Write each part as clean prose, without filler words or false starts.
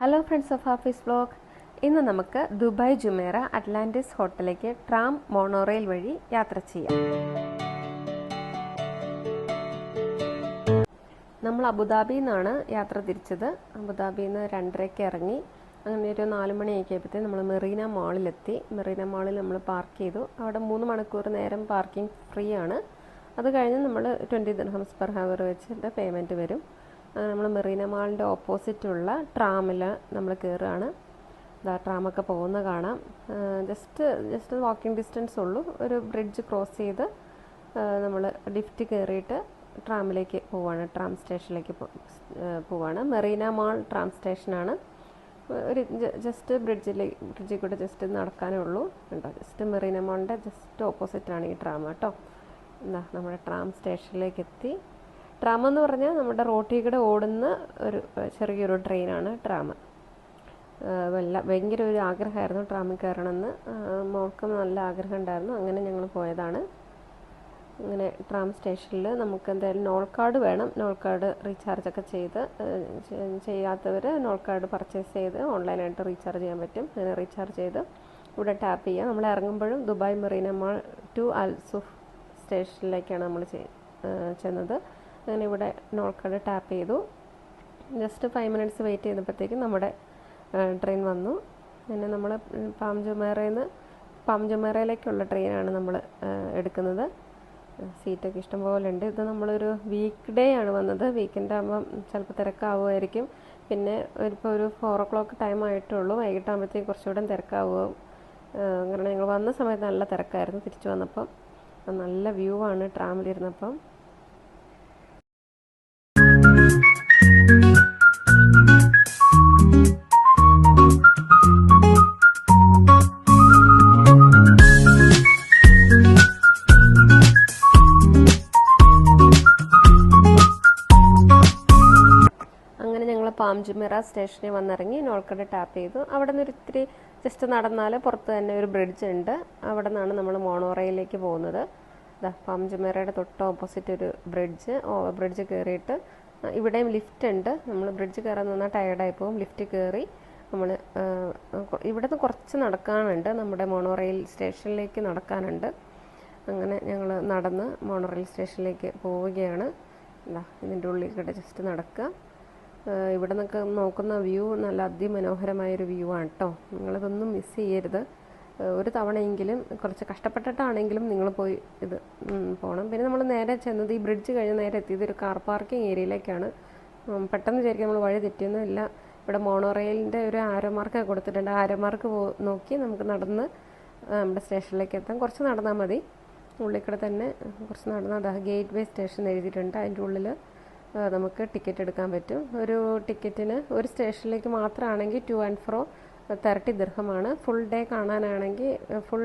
Hello friends of Hafiz vlog. ഇന്ന് നമുക്ക് Dubai Jumeirah Atlantis ഹോട്ടലിലേക്ക് ട്രാം മോണോറെയിൽ വഴി യാത്ര ചെയ്യാം. നമ്മൾ അബുദാബിയിൽ നിന്നാണ് യാത്ര തിരിച്ചത്. അബുദാബിയിൽ നിന്ന് 2:30 ഇറങ്ങി അങ്ങനെ ഒരു 4 മണിയാക്കിയപ്പോഴത്തേക്കും നമ്മൾ മെറീന മാളിലെത്തി. മെറീന മാളിൽ നമ്മൾ പാർക്ക് ചെയ്തു. അവിടെ 3 മണിക്കൂർ നേരം പാർക്കിംഗ് ഫ്രീ ആണ്. അത് കഴിഞ്ഞ് നമ്മൾ 20 ദിർഹംസ് പെർ ഹവർ വെച്ചിട്ട് പേയ്മെൻറ്റ് വരും. നമ്മൾ മെറീന മാളിൻ്റെ ഓപ്പോസിറ്റുള്ള ട്രാമിൽ നമ്മൾ കയറുകയാണ്. ട്രാമൊക്കെ പോകുന്ന കാണാം. ജസ്റ്റ് വാക്കിംഗ് ഡിസ്റ്റൻസ് ഉള്ളൂ. ഒരു ബ്രിഡ്ജ് ക്രോസ് ചെയ്ത് നമ്മൾ ലിഫ്റ്റ് കയറിയിട്ട് ട്രാമിലേക്ക് പോവാണ്. ട്രാം സ്റ്റേഷനിലേക്ക് പോവാണ്. മെറീന മാൾ ട്രാം സ്റ്റേഷനാണ്. ഒരു ജസ്റ്റ് ബ്രിഡ്ജിൽ കൂടെ ജസ്റ്റ് നടക്കാനേ ഉള്ളൂ കേട്ടോ. ജസ്റ്റ് മെറീന മാളിൻ്റെ ജസ്റ്റ് ഓപ്പോസിറ്റാണ് ഈ ട്രാം കേട്ടോ. നമ്മുടെ ട്രാം സ്റ്റേഷനിലേക്ക് എത്തി. ട്രാം എന്ന് പറഞ്ഞാൽ നമ്മുടെ റോട്ടിൽ കൂടെ ഓടുന്ന ഒരു ചെറിയൊരു ട്രെയിനാണ് ട്രാം. ഭയങ്കര ഒരു ആഗ്രഹമായിരുന്നു ട്രാമിൽ കയറണമെന്ന്. മോൾക്കും നല്ല ആഗ്രഹം ഉണ്ടായിരുന്നു. അങ്ങനെ ഞങ്ങൾ പോയതാണ്. അങ്ങനെ ട്രാം സ്റ്റേഷനിൽ നമുക്ക് എന്തായാലും നോൾ കാർഡ് വേണം. നോൾ കാർഡ് റീചാർജൊക്കെ ചെയ്യാത്തവർ നോൾ കാർഡ് പർച്ചേസ് ചെയ്ത് ഓൺലൈനായിട്ട് റീചാർജ് ചെയ്യാൻ പറ്റും. അങ്ങനെ റീചാർജ് ചെയ്ത് ഇവിടെ ടാപ്പ് ചെയ്യുക. നമ്മൾ ഇറങ്ങുമ്പോഴും ദുബായ് മെറീന മാൾ ടു അൽ സുഫ് സ്റ്റേഷനിലേക്കാണ് നമ്മൾ ചെന്നത്. അങ്ങനെ ഇവിടെ നോൾ കാർഡ് ടാപ്പ് ചെയ്തു. ജസ്റ്റ് 5 മിനിറ്റ്സ് വെയിറ്റ് ചെയ്തപ്പോഴത്തേക്കും നമ്മുടെ ട്രെയിൻ വന്നു. പിന്നെ നമ്മൾ പാം ജുമേറയിലേക്കുള്ള ട്രെയിനാണ് നമ്മൾ എടുക്കുന്നത്. സീറ്റൊക്കെ ഇഷ്ടംപോലെ ഉണ്ട്. ഇത് നമ്മളൊരു വീക്ക് ഡേ ആണ് വന്നത്. വീക്കെൻഡ് ആകുമ്പം ചിലപ്പോൾ തിരക്കാവുമായിരിക്കും. പിന്നെ ഇപ്പോൾ ഒരു 4 o'clock ടൈം ആയിട്ടുള്ളൂ. വൈകിട്ടാകുമ്പോഴത്തേക്കും കുറച്ചുകൂടെ തിരക്കാവും. കാരണം ഞങ്ങൾ വന്ന സമയത്ത് നല്ല തിരക്കായിരുന്നു. തിരിച്ചു വന്നപ്പം നല്ല വ്യൂ ആണ് ട്രാമിലിരുന്നപ്പം. അങ്ങനെ ഞങ്ങൾ പാം ജുമേറ സ്റ്റേഷനിൽ വന്നിറങ്ങി. നോൾ കാർഡ് ടാപ്പ് ചെയ്തു. അവിടെ നിന്ന് ഇത്തിരി ജസ്റ്റ് നടന്നാൽ പുറത്ത് തന്നെ ഒരു ബ്രിഡ്ജ് ഉണ്ട്. അവിടെ നിന്നാണ് നമ്മൾ മോണോറെയിലേക്ക് പോകുന്നത്. പാം ജുമേറയുടെ തൊട്ട് ഓപ്പോസിറ്റ് ഒരു ബ്രിഡ്ജ് കയറിയിട്ട് ഇവിടെയും ലിഫ്റ്റ് ഉണ്ട്. നമ്മൾ ബ്രിഡ്ജ് കയറാൻ നിന്നാൽ ടയർഡായി പോകും. ലിഫ്റ്റ് കയറി നമ്മൾ ഇവിടെ നിന്ന് കുറച്ച് നടക്കാനുണ്ട്. നമ്മുടെ മോണോറെയിൽ സ്റ്റേഷനിലേക്ക് നടക്കാനുണ്ട്. അങ്ങനെ ഞങ്ങൾ നടന്ന് മോണോറെയിൽ സ്റ്റേഷനിലേക്ക് പോവുകയാണ്. ഇതിൻ്റെ ഉള്ളിൽ കൂടെ ജസ്റ്റ് നടക്കുക. ഇവിടെ നിന്നൊക്കെ നോക്കുന്ന വ്യൂ നല്ല അതിമനോഹരമായൊരു വ്യൂ ആണ് കേട്ടോ. നിങ്ങളിതൊന്നും മിസ് ചെയ്യരുത്. ഒരു തവണയെങ്കിലും കുറച്ച് കഷ്ടപ്പെട്ടിട്ടാണെങ്കിലും നിങ്ങൾ പോയി ഇത് പോകണം. പിന്നെ നമ്മൾ നേരെ ചെന്നത് ഈ ബ്രിഡ്ജ് കഴിഞ്ഞ് നേരെ എത്തിയത് ഒരു കാർ പാർക്കിംഗ് ഏരിയയിലേക്കാണ്. പെട്ടെന്ന് വിചാരിക്കും നമ്മൾ വഴി തെറ്റിയൊന്നുമില്ല. ഇവിടെ മോണോറെയിലിൻ്റെ ഒരു ആരോ മാർക്ക് കൊടുത്തിട്ടുണ്ട്. ആരോ മാർക്ക് നോക്കി നമുക്ക് നടന്ന് നമ്മുടെ സ്റ്റേഷനിലേക്ക് എത്താം. കുറച്ച് നടന്നാൽ മതി. ഉള്ളിൽ കൂടെ തന്നെ കുറച്ച് നടന്നാൽ ഗേറ്റ് വേ സ്റ്റേഷൻ എഴുതിയിട്ടുണ്ട്. അതിൻ്റെ ഉള്ളിൽ നമുക്ക് ടിക്കറ്റ് എടുക്കാൻ പറ്റും. ഒരു ടിക്കറ്റിന് ഒരു സ്റ്റേഷനിലേക്ക് മാത്രമാണെങ്കിൽ 2 and fro 30 ദിർഹമാണ്. ഫുൾ ഡേ കാണാനാണെങ്കിൽ ഫുൾ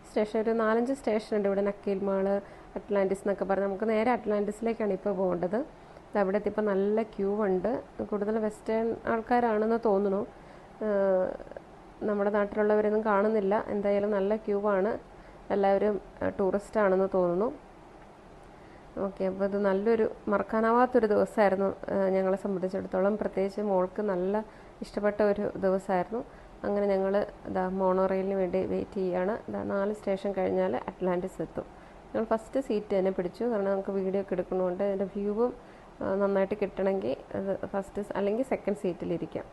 സ്റ്റേഷൻ ഒരു 4-5 സ്റ്റേഷൻ ഉണ്ട് ഇവിടെ. നക്കീൽ മാള്, അറ്റ്ലാന്റിസ് എന്നൊക്കെ പറഞ്ഞ് നമുക്ക് നേരെ അറ്റ്ലാന്റിസിലേക്കാണ് ഇപ്പോൾ പോകേണ്ടത്. അവിടെ എത്തിയപ്പോൾ നല്ല ക്യൂ ഉണ്ട്. കൂടുതൽ വെസ്റ്റേൺ ആൾക്കാരാണെന്ന് തോന്നുന്നു. നമ്മുടെ നാട്ടിലുള്ളവരൊന്നും കാണുന്നില്ല. എന്തായാലും നല്ല ക്യൂ ആണ്. എല്ലാവരും ടൂറിസ്റ്റ് ആണെന്ന് തോന്നുന്നു. ഓക്കെ, അപ്പോൾ ഇത് നല്ലൊരു മറക്കാനാവാത്തൊരു ദിവസമായിരുന്നു ഞങ്ങളെ സംബന്ധിച്ചിടത്തോളം. പ്രത്യേകിച്ച് മോൾക്ക് നല്ല ഇഷ്ടപ്പെട്ട ഒരു ദിവസമായിരുന്നു. അങ്ങനെ ഞങ്ങൾ മോണോറെയിലിന് വേണ്ടി വെയിറ്റ് ചെയ്യുകയാണ്. 4 സ്റ്റേഷൻ കഴിഞ്ഞാൽ അറ്റ്ലാന്റിസ് എത്തും. ഞങ്ങൾ ഫസ്റ്റ് സീറ്റ് തന്നെ പിടിച്ചു. കാരണം നമുക്ക് വീഡിയോ ഒക്കെ എടുക്കുന്നതുകൊണ്ട് അതിൻ്റെ വ്യൂവും നന്നായിട്ട് കിട്ടണമെങ്കിൽ അത് ഫസ്റ്റ് അല്ലെങ്കിൽ സെക്കൻഡ് സീറ്റിലിരിക്കാം.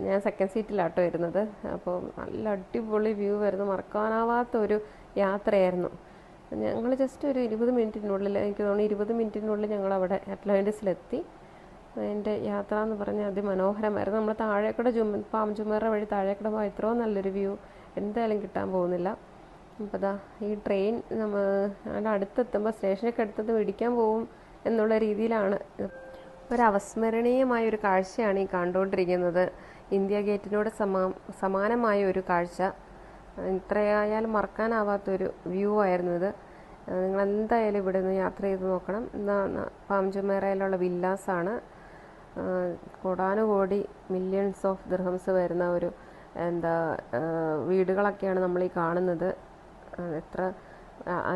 ഞാൻ സെക്കൻഡ് സീറ്റിലാട്ടോ ഇരുന്നത്. അപ്പോൾ നല്ല അടിപൊളി വ്യൂ വരുന്നു. മറക്കാനാവാത്തൊരു യാത്രയായിരുന്നു. ഞങ്ങൾ ജസ്റ്റ് ഒരു 20 മിനിറ്റിനുള്ളിൽ, എനിക്ക് തോന്നുന്നു 20 മിനിറ്റിനുള്ളിൽ ഞങ്ങൾ അവിടെ അറ്റ്ലാന്റിസിലെത്തി. അതിൻ്റെ യാത്ര എന്ന് പറഞ്ഞാൽ അതിമനോഹരമായിരുന്നു. നമ്മൾ താഴേക്കൂടെ പാം ജുമേറ വഴി താഴേക്കൂടെ പോയി ഇത്രയും നല്ലൊരു വ്യൂ എന്തായാലും കിട്ടാൻ പോകുന്നില്ല. അപ്പോൾ ഈ ട്രെയിൻ അതിൻ്റെ അടുത്തെത്തുമ്പോൾ സ്റ്റേഷനൊക്കെ അടുത്തത് ഇടിക്കാൻ പോകും എന്നുള്ള രീതിയിലാണ്. ഒരു അവസ്മരണീയമായ ഒരു കാഴ്ചയാണ് ഈ കണ്ടുകൊണ്ടിരിക്കുന്നത്. ഇന്ത്യ ഗേറ്റിനോട് സമാനമായ ഒരു കാഴ്ച. ഇത്രയായാലും മറക്കാനാവാത്തൊരു വ്യൂ ആയിരുന്നു ഇത്. നിങ്ങൾ എന്തായാലും ഇവിടെ നിന്ന് യാത്ര ചെയ്ത് നോക്കണം. പാം ജുമേറയിലുള്ള വില്ലാസാണ്. കോടാനുകോടി മില്യൺസ് ഓഫ് ദിർഹംസ് വരുന്ന ഒരു വീടുകളൊക്കെയാണ് നമ്മൾ ഈ കാണുന്നത്.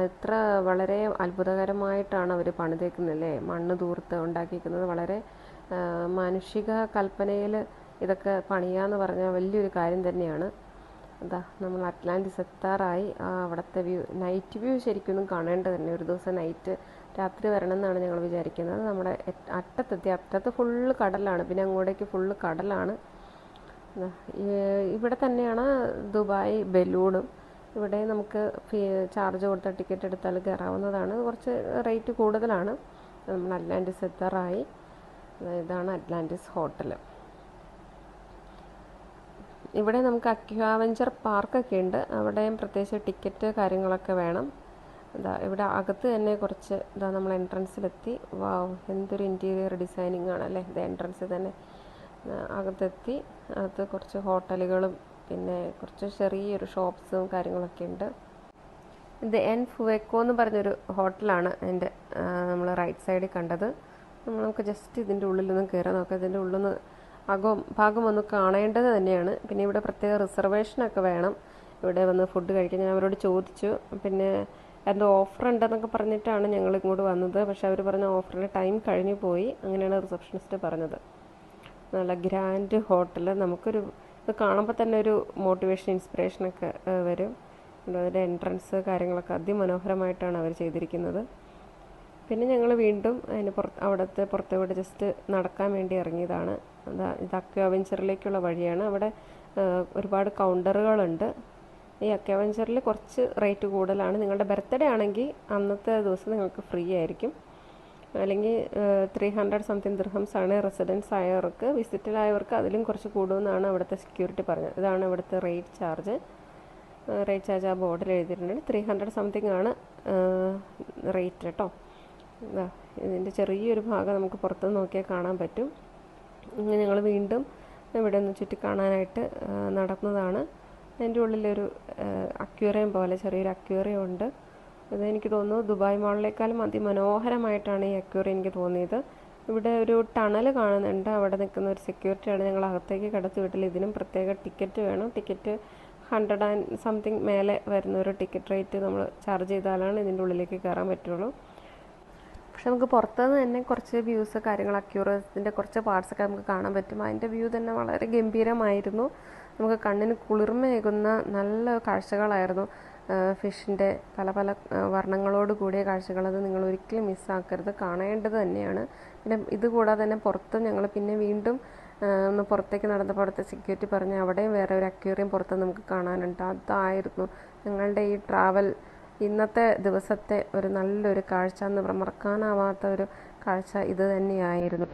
എത്ര വളരെ അത്ഭുതകരമായിട്ടാണ് അവർ പണിതേക്കുന്നത് അല്ലേ. മണ്ണ് തൂർത്ത് ഉണ്ടാക്കിയിരിക്കുന്നത് വളരെ മാനുഷിക കൽപ്പനയിൽ ഇതൊക്കെ പണിയാന്ന് പറഞ്ഞാൽ വലിയൊരു കാര്യം തന്നെയാണ്. അതാ നമ്മൾ അറ്റ്ലാന്റിസ് എത്താറായി. അവിടുത്തെ നൈറ്റ് വ്യൂ ശരിക്കും കാണേണ്ടത് തന്നെ. ഒരു ദിവസം രാത്രി വരണം എന്നാണ് ഞങ്ങൾ വിചാരിക്കുന്നത്. നമ്മുടെ അറ്റത്ത് ഫുള്ള് കടലാണ്, പിന്നെ അങ്ങോട്ടേക്ക് ഫുള്ള് കടലാണ്. ഇവിടെ തന്നെയാണ് ദുബായ് ബലൂണും. ഇവിടെ നമുക്ക് ചാർജ് കൊടുത്ത ടിക്കറ്റ് എടുത്താൽ കയറാവുന്നതാണ്. കുറച്ച് റേറ്റ് കൂടുതലാണ്. നമ്മൾ അറ്റ്ലാന്റിസ് എത്താറായി. ഇതാണ് അറ്റ്ലാന്റിസ് ഹോട്ടൽ. ഇവിടെ നമുക്ക് അക്വാവെഞ്ചർ പാർക്കൊക്കെ ഉണ്ട്. അവിടെയും പ്രത്യേകിച്ച് ടിക്കറ്റ് കാര്യങ്ങളൊക്കെ വേണം. ഇവിടെ അകത്ത് തന്നെ കുറച്ച് നമ്മൾ എൻട്രൻസിലെത്തി. വാവ്, എന്തൊരു ഇൻറ്റീരിയർ ഡിസൈനിങ് ആണല്ലേ. ഇത് എൻട്രൻസിൽ തന്നെ അകത്തെത്തി. അകത്ത് കുറച്ച് ഹോട്ടലുകളും പിന്നെ കുറച്ച് ചെറിയൊരു ഷോപ്സും കാര്യങ്ങളൊക്കെ ഉണ്ട്. ഇത് എൻ ഫുവേക്കോ എന്ന് പറഞ്ഞൊരു ഹോട്ടലാണ് എൻ്റെ നമ്മൾ റൈറ്റ് സൈഡിൽ കണ്ടത്. നമുക്ക് ജസ്റ്റ് ഇതിൻ്റെ ഉള്ളിലൊന്നും കയറാൻ നോക്കാം. ഇതിൻ്റെ ഉള്ളിൽ നിന്ന് ഭാഗം ഒന്ന് കാണേണ്ടത് തന്നെയാണ്. പിന്നെ ഇവിടെ പ്രത്യേക റിസർവേഷനൊക്കെ വേണം ഇവിടെ വന്ന് ഫുഡ് കഴിക്കാൻ. ഞാൻ അവരോട് ചോദിച്ചു. പിന്നെ എന്തോ ഓഫർ ഉണ്ടെന്നൊക്കെ പറഞ്ഞിട്ടാണ് ഞങ്ങൾ ഇങ്ങോട്ട് വന്നത്. പക്ഷെ അവർ പറഞ്ഞ ഓഫറിൻ്റെ ടൈം കഴിഞ്ഞു പോയി. അങ്ങനെയാണ് റിസപ്ഷനിസ്റ്റ് പറഞ്ഞത്. നല്ല ഗ്രാൻഡ് ഹോട്ടൽ. ഇത് കാണുമ്പോൾ തന്നെ ഒരു മോട്ടിവേഷൻ ഇൻസ്പിറേഷനൊക്കെ വരും. അതിൻ്റെ എൻട്രൻസ് കാര്യങ്ങളൊക്കെ അതിമനോഹരമായിട്ടാണ് അവർ ചെയ്തിരിക്കുന്നത്. പിന്നെ ഞങ്ങൾ വീണ്ടും അവിടുത്തെ പുറത്തോട്ട് ജസ്റ്റ് നടക്കാൻ വേണ്ടി ഇറങ്ങിയതാണ്. ഇത് അക്വാവെഞ്ചറിലേക്കുള്ള വഴിയാണ്. അവിടെ ഒരുപാട് കൗണ്ടറുകളുണ്ട്. ഈ അക്വാവെഞ്ചറിൽ കുറച്ച് റേറ്റ് കൂടുതലാണ്. നിങ്ങളുടെ ബർത്ത്ഡേ ആണെങ്കിൽ അന്നത്തെ ദിവസം നിങ്ങൾക്ക് ഫ്രീ ആയിരിക്കും. അല്ലെങ്കിൽ 300 സംതിങ് ദിർഹംസ് ആണ് റെസിഡൻസ് ആയവർക്ക്. വിസിറ്റിലായവർക്ക് അതിലും കുറച്ച് കൂടുമെന്നാണ് അവിടുത്തെ സെക്യൂരിറ്റി പറഞ്ഞത്. ഇതാണ് ഇവിടുത്തെ റേറ്റ് ചാർജ് ആ ബോർഡിൽ എഴുതിയിട്ടുണ്ട്. 300 സംതിങ് ആണ് റേറ്റ് കേട്ടോ. ഇതിൻ്റെ ചെറിയൊരു ഭാഗം നമുക്ക് പുറത്ത് നോക്കിയാൽ കാണാൻ പറ്റും. ഇങ്ങനെ ഞങ്ങൾ വീണ്ടും ഇവിടെ ഒന്ന് ചുറ്റി കാണാനായിട്ട് നടന്നതാണ്. അതിൻ്റെ ഉള്ളിലൊരു അക്വേറിയം പോലെ ചെറിയൊരു അക്വേറിയം ഉണ്ട്. ഇതെനിക്ക് തോന്നുന്നു ദുബായ് മാളിനേക്കാളും അതിമനോഹരമായിട്ടാണ് ഈ അക്വേറിയം എനിക്ക് തോന്നിയത്. ഇവിടെ ഒരു ടണൽ കാണുന്നുണ്ട്. അവിടെ നിൽക്കുന്ന ഒരു സെക്യൂരിറ്റിയാണ് ഞങ്ങൾ അകത്തേക്ക് കടത്തി വിട്ടില്ല. ഇതിനും പ്രത്യേക ടിക്കറ്റ് വേണം. ടിക്കറ്റ് 100 and something മേലെ വരുന്ന ഒരു ടിക്കറ്റ് റേറ്റ് നമ്മൾ ചാർജ് ചെയ്താലാണ് ഇതിൻ്റെ ഉള്ളിലേക്ക് കയറാൻ പറ്റുള്ളൂ. പക്ഷെ നമുക്ക് പുറത്തുനിന്ന് തന്നെ കുറച്ച് വ്യൂസ് കാര്യങ്ങൾ അക്യൂറസിൻ്റെ കുറച്ച് പാർട്സൊക്കെ നമുക്ക് കാണാൻ പറ്റും. അതിൻ്റെ വ്യൂ തന്നെ വളരെ ഗംഭീരമായിരുന്നു. നമുക്ക് കണ്ണിന് കുളിർമയേകുന്ന നല്ല കാഴ്ചകളായിരുന്നു. ഫിഷിൻ്റെ പല പല വർണ്ണങ്ങളോട് കൂടിയ കാഴ്ചകൾ. അത് നിങ്ങൾ ഒരിക്കലും മിസ്സാക്കരുത്, കാണേണ്ടത് തന്നെയാണ്. പിന്നെ ഇതുകൂടാതെ തന്നെ പുറത്ത് ഞങ്ങൾ പിന്നെ വീണ്ടും ഒന്ന് പുറത്തേക്ക് നടന്നപ്പോൾ അവിടുത്തെ സെക്യൂരിറ്റി പറഞ്ഞ് അവിടെയും വേറെ ഒരു അക്വേറിയം പുറത്ത് നമുക്ക് കാണാനുണ്ട്. അതായിരുന്നു ഞങ്ങളുടെ ഈ ട്രാവൽ ഇന്നത്തെ ദിവസത്തെ ഒരു നല്ലൊരു കാഴ്ച. എന്ന് മറക്കാനാവാത്ത ഒരു കാഴ്ച ഇത് തന്നെയായിരുന്നു.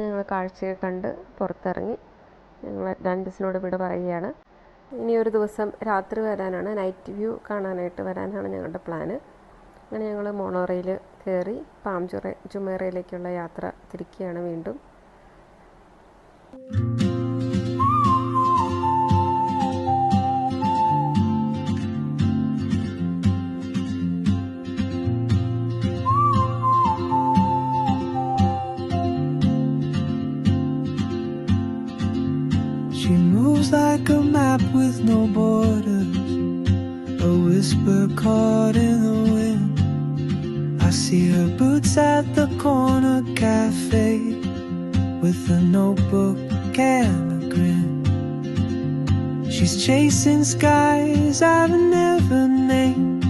ഞങ്ങൾ കാഴ്ചയൊക്കെ കണ്ട് പുറത്തിറങ്ങി ഞങ്ങൾ അറ്റ്ലാന്റിസിനോട് വിട പറയുകയാണ്. ഇനി ഒരു ദിവസം രാത്രി വരാനാണ്, നൈറ്റ് വ്യൂ കാണാനായിട്ട് വരാനാണ് ഞങ്ങളുടെ പ്ലാന്. അങ്ങനെ ഞങ്ങൾ മോണോറയിൽ കയറി ജുമേറയിലേക്കുള്ള യാത്ര തിരിക്കുകയാണ് വീണ്ടും. She moves like a map with no borders, a whisper caught in the wind. I see her boots at the corner cafe with a notebook and a grin. She's chasing skies I've never named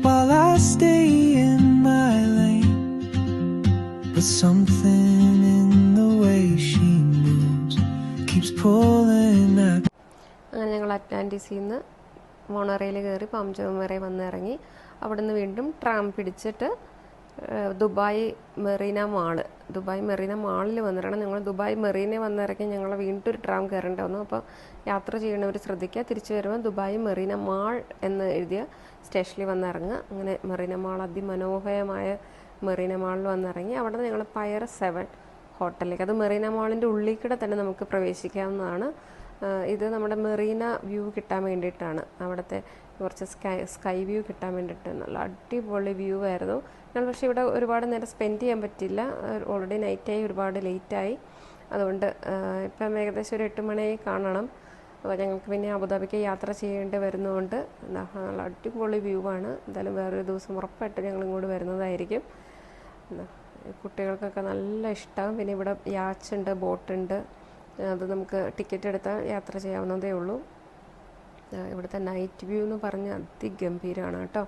while I stay in my lane. But something in the way she moves keeps pulling at. അങ്ങനെ ഞങ്ങൾ അറ്റ്ലാന്റിസിൽ നിന്ന് മോണോറയിൽ കയറി palm ജുമേറയിൽ വന്ന് ഇറങ്ങി. അവിടെ നിന്ന് വീണ്ടും tram പിടിച്ചിട്ട് ദുബായ് മെറീന മാളിൽ വന്നിട്ടാണ് ഞങ്ങൾ ദുബായ് മെറീനെ വന്നിറങ്ങി ഞങ്ങൾ വീണ്ടും ഒരു ട്രാം കയറേണ്ടി വന്നു. അപ്പോൾ യാത്ര ചെയ്യണവർ ശ്രദ്ധിക്കുക, തിരിച്ചു വരുമ്പോൾ ദുബായ് മെറീന മാൾ എന്ന് എഴുതിയ സ്റ്റേഷനിൽ വന്നിറങ്ങുക. അങ്ങനെ മെറീന മാൾ, അതിമനോഹരമായ മെറീന മാളിൽ വന്നിറങ്ങി. അവിടെ നിന്ന് ഞങ്ങൾ പയർ 7 ഹോട്ടലിലേക്ക്, അത് മെറീന മാളിൻ്റെ ഉള്ളിൽ കൂടെ തന്നെ നമുക്ക് പ്രവേശിക്കാവുന്നതാണ്. ഇത് നമ്മുടെ മെറീന വ്യൂ കിട്ടാൻ വേണ്ടിയിട്ടാണ്, അവിടുത്തെ കുറച്ച് സ്കൈ വ്യൂ കിട്ടാൻ വേണ്ടിയിട്ട്. നല്ല അടിപൊളി വ്യൂ ആയിരുന്നു. ഞങ്ങൾ പക്ഷേ ഇവിടെ ഒരുപാട് നേരം സ്പെൻഡ് ചെയ്യാൻ പറ്റില്ല, ഓൾറെഡി നൈറ്റായി, ഒരുപാട് ലേറ്റായി. അതുകൊണ്ട് ഇപ്പം ഏകദേശം ഒരു 8 മണിയായി കാണണം. അപ്പോൾ ഞങ്ങൾക്ക് പിന്നെ അബുദാബിക്ക് യാത്ര ചെയ്യേണ്ടി വരുന്നതുകൊണ്ട് നല്ല അടിപൊളി വ്യൂ ആണ്. എന്തായാലും വേറൊരു ദിവസം ഉറപ്പായിട്ട് ഞങ്ങൾ ഇങ്ങോട്ട് വരുന്നതായിരിക്കും. കുട്ടികൾക്കൊക്കെ നല്ല ഇഷ്ടമാകും. പിന്നെ ഇവിടെ യാച്ചുണ്ട്, ബോട്ടുണ്ട്, അത് നമുക്ക് ടിക്കറ്റ് എടുത്താൽ യാത്ര ചെയ്യാവുന്നതേ ഉള്ളൂ. ഇവിടുത്തെ നൈറ്റ് വ്യൂ എന്ന് പറഞ്ഞാൽ അതിഗംഭീരമാണ് കേട്ടോ.